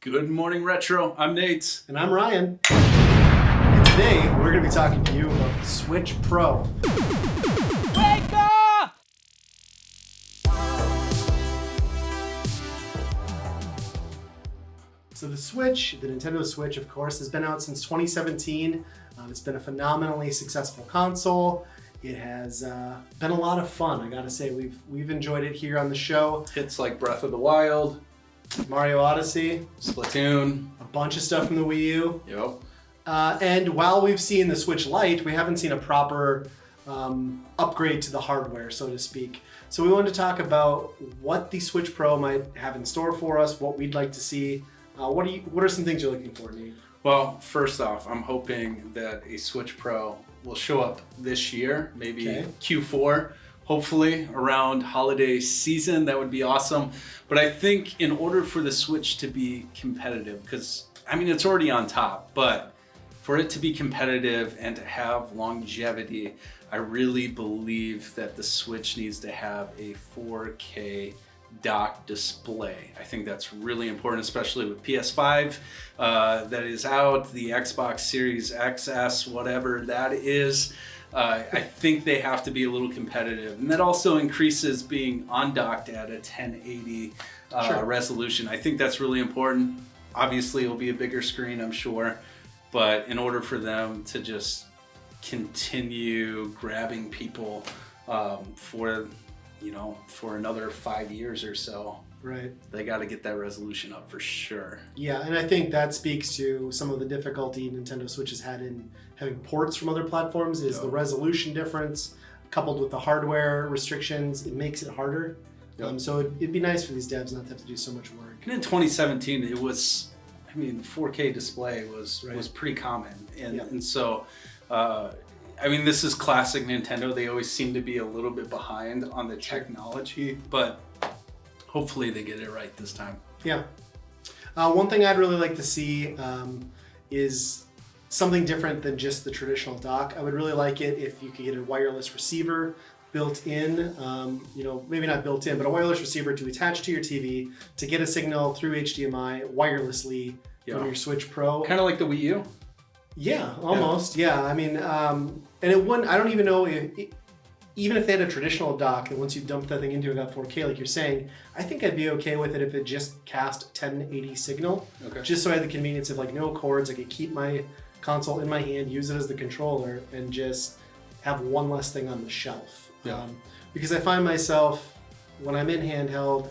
Good morning, Retro. I'm Nate. And I'm Ryan. And today we're going to be talking to you about the Switch Pro. Wake up! So the Switch, the Nintendo Switch, of course, has been out since 2017. It's been a phenomenally successful console. It has been a lot of fun. I gotta say, we've enjoyed it here on the show. Hits like Breath of the Wild, Mario Odyssey, Splatoon, a bunch of stuff from the Wii U. Yep. And while we've seen the Switch Lite, we haven't seen a proper upgrade to the hardware, so to speak. So we wanted to talk about what the Switch Pro might have in store for us, what we'd like to see. What are some things you're looking for, Nate? Well, first off, I'm hoping that a Switch Pro will show up this year, maybe Q4, hopefully around holiday season. That would be awesome. But I think in order for the Switch to be competitive, because I mean, it's already on top, but for it to be competitive and to have longevity, I really believe that the Switch needs to have a 4K dock display. I think that's really important, especially with PS5 that is out, the Xbox Series XS, whatever that is. I think they have to be a little competitive, and that also increases being undocked at a 1080 resolution. I think that's really important. Obviously, it'll be a bigger screen, I'm sure, but in order for them to just continue grabbing people for another 5 years or so, right? They got to get that resolution up for sure. Yeah, and I think that speaks to some of the difficulty Nintendo Switch has had in having ports from other platforms is the resolution difference coupled with the hardware restrictions. It makes it harder. So it'd be nice for these devs not to have to do so much work. And in 2017, it was, 4K display was pretty common. And so, this is classic Nintendo. They always seem to be a little bit behind on the technology, but hopefully they get it right this time. Yeah. One thing I'd really like to see is something different than just the traditional dock. I would really like it if you could get a wireless receiver built in, maybe not built in, but a wireless receiver to attach to your TV to get a signal through HDMI wirelessly from your Switch Pro. Kind of like the Wii U? Yeah, almost. Yeah. And it wouldn't, I don't even know even if they had a traditional dock and once you dump that thing into it got 4K like you're saying, I think I'd be okay with it if it just cast 1080 signal. Okay. Just so I had the convenience of no cords. I could keep my console in my hand, use it as the controller, and just have one less thing on the shelf. Yeah. Because I find myself, when I'm in handheld,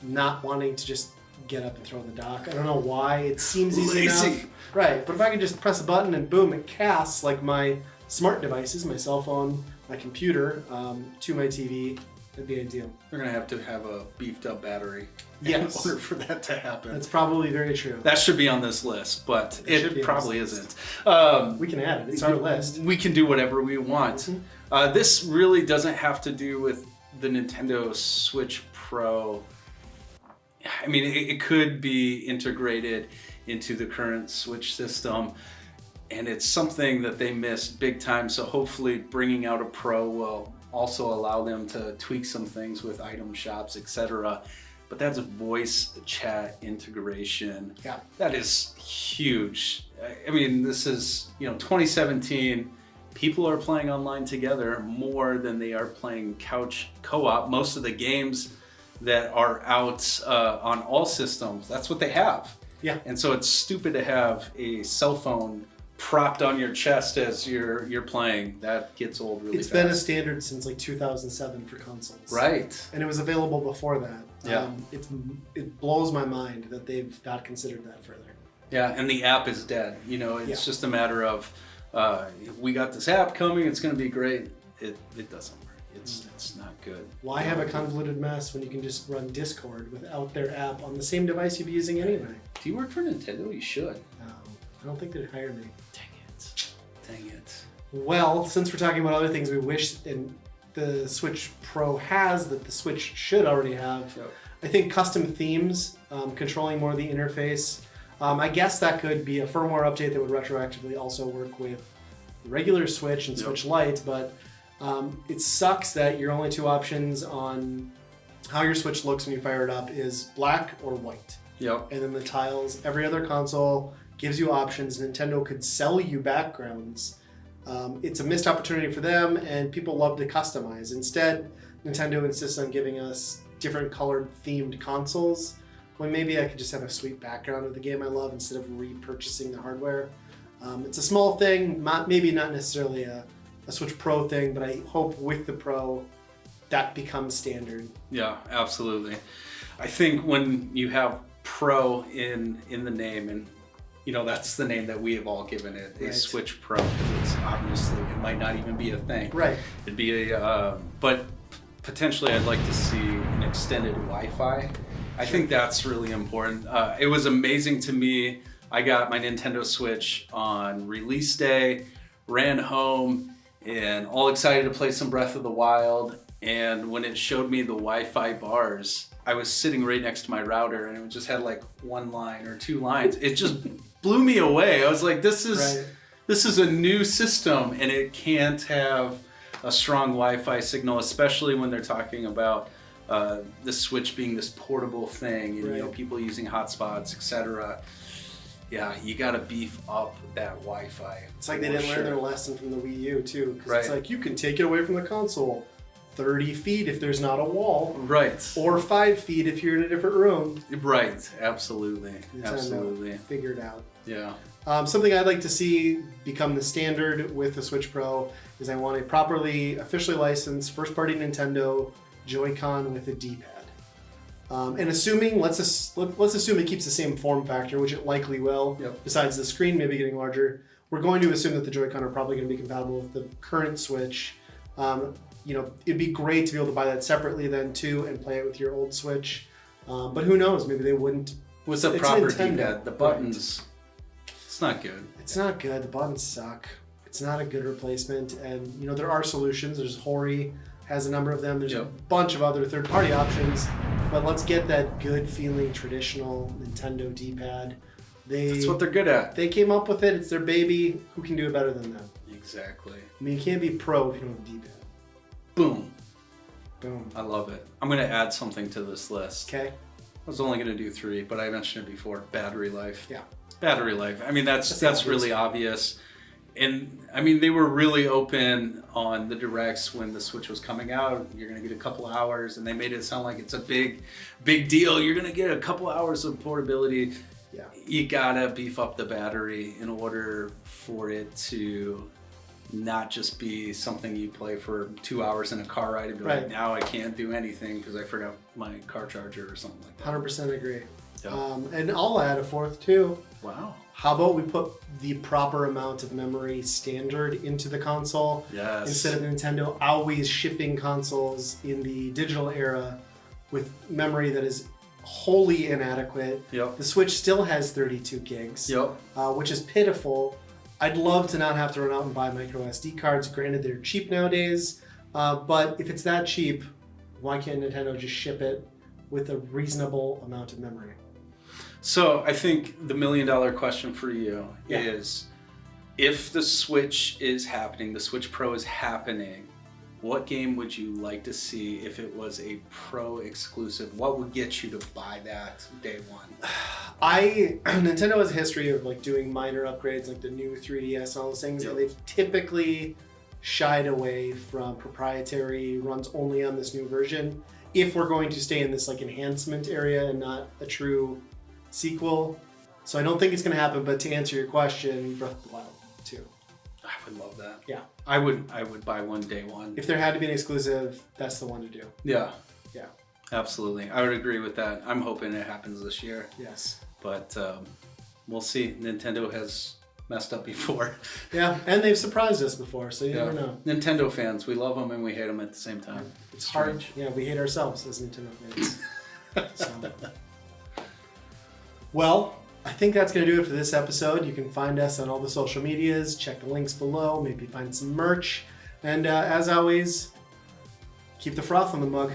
not wanting to just get up and throw the dock. I don't know why. It seems easy enough. Right, but if I could just press a button and boom, it casts like my smart devices, my cell phone, my computer, to my TV, that'd be ideal. They're gonna have to have a beefed up battery in order for that to happen. That's probably very true. That should be on this list, but it probably isn't. We can add it. It's our list. We can do whatever we want. Mm-hmm. This really doesn't have to do with the Nintendo Switch Pro. It could be integrated into the current Switch system, and it's something that they missed big time. So hopefully bringing out a Pro will also allow them to tweak some things with item shops, etc. But that's a voice chat integration. Yeah. That is huge. This is, 2017. People are playing online together more than they are playing couch co-op. Most of the games that are out on all systems, that's what they have. Yeah. And so it's stupid to have a cell phone propped on your chest as you're playing. That gets old really fast. It's been a standard since 2007 for consoles. Right. And it was available before that. Yeah. It blows my mind that they've not considered that further. Yeah, and the app is dead. It's just a matter of, we got this app coming, it's gonna be great. It doesn't work. It's not good. Why have a convoluted mess when you can just run Discord without their app on the same device you'd be using anyway? Do you work for Nintendo? You should. No, I don't think they'd hire me. Dang it. Well, since we're talking about other things we wish and the Switch Pro has that the Switch should already have, I think custom themes, controlling more of the interface. I guess that could be a firmware update that would retroactively also work with regular Switch and Switch Lite, but it sucks that your only two options on how your Switch looks when you fire it up is black or white. Yep. and then the tiles. Every other console gives you options. Nintendo could sell you backgrounds. It's a missed opportunity for them, and people love to customize. Instead, Nintendo insists on giving us different colored themed consoles, when maybe I could just have a sweet background of the game I love instead of repurchasing the hardware. It's a small thing, maybe not necessarily a Switch Pro thing, but I hope with the Pro that becomes standard. Yeah, absolutely. I think when you have Pro in the name, and that's the name that we have all given it, a Switch Pro, because it's obviously, it might not even be a thing. Right. It'd be but potentially I'd like to see an extended Wi-Fi. I think that's really important. It was amazing to me. I got my Nintendo Switch on release day, ran home, and all excited to play some Breath of the Wild. And when it showed me the Wi-Fi bars, I was sitting right next to my router, and it just had like one line or two lines. It just blew me away. I was like, this is a new system, and it can't have a strong Wi-Fi signal, especially when they're talking about the Switch being this portable thing, and people using hotspots, etc. Yeah, you gotta beef up that Wi-Fi. It's like they didn't learn their lesson from the Wii U too, because it's Right. like you can take it away from the console 30 feet if there's not a wall, Right. or 5 feet if you're in a different room. Right. Absolutely. Nintendo Absolutely. figured out. Yeah. Something I'd like to see become the standard with the Switch Pro is I want a properly, officially licensed, first-party Nintendo Joy-Con with a D-pad. And assuming, let's assume it keeps the same form factor, which it likely will. Yep. Besides the screen maybe getting larger, we're going to assume that the Joy-Con are probably going to be compatible with the current Switch. It'd be great to be able to buy that separately then too and play it with your old Switch. But who knows? Maybe they wouldn't. With the It's proper Nintendo. D-pad, the buttons, it's not good. It's not good. The buttons suck. It's not a good replacement. And there are solutions. There's Hori has a number of them. There's a bunch of other third-party options. But let's get that good feeling traditional Nintendo D-pad. That's what they're good at. They came up with it. It's their baby. Who can do it better than them? Exactly. I mean, you can't be pro if you don't have a D-pad. Boom. Boom. I love it. I'm going to add something to this list. Okay. I was only going to do 3, but I mentioned it before. Battery life. Yeah. Battery life. I mean, that's really obvious. And I mean, they were really open on the directs when the Switch was coming out. You're going to get a couple hours, and they made it sound like it's a big deal. You're going to get a couple hours of portability. Yeah. You got to beef up the battery in order for it to not just be something you play for 2 hours in a car ride and be like, now I can't do anything because I forgot my car charger or something like that. 100% agree. Yeah. And I'll add a fourth too. Wow. How about we put the proper amount of memory standard into the console? Yes. Instead of Nintendo always shipping consoles in the digital era with memory that is wholly inadequate. Yep. The Switch still has 32 gigs, Yep. Which is pitiful. I'd love to not have to run out and buy micro SD cards. Granted, they're cheap nowadays, but if it's that cheap, why can't Nintendo just ship it with a reasonable amount of memory? So I think the $1 million question for you is, if the Switch is happening, the Switch Pro is happening, what game would you like to see if it was a Pro exclusive? What would get you to buy that day one? Nintendo has a history of like doing minor upgrades, like the new 3DS and all those things, and they've typically shied away from proprietary runs only on this new version. If we're going to stay in this like enhancement area and not a true sequel, so I don't think it's going to happen. But to answer your question, Breath of the Wild 2. I would love that. Yeah, I would buy one day one. if there had to be an exclusive, that's the one to do. Yeah. Yeah. Absolutely. I would agree with that. I'm hoping it happens this year. Yes. But we'll see. Nintendo has messed up before. Yeah, and they've surprised us before, so you never know. Nintendo fans, we love them and we hate them at the same time. It's hard. Yeah, we hate ourselves as Nintendo fans. So. Well, I think that's going to do it for this episode. You can find us on all the social medias. Check the links below. Maybe find some merch. And as always, keep the froth on the mug.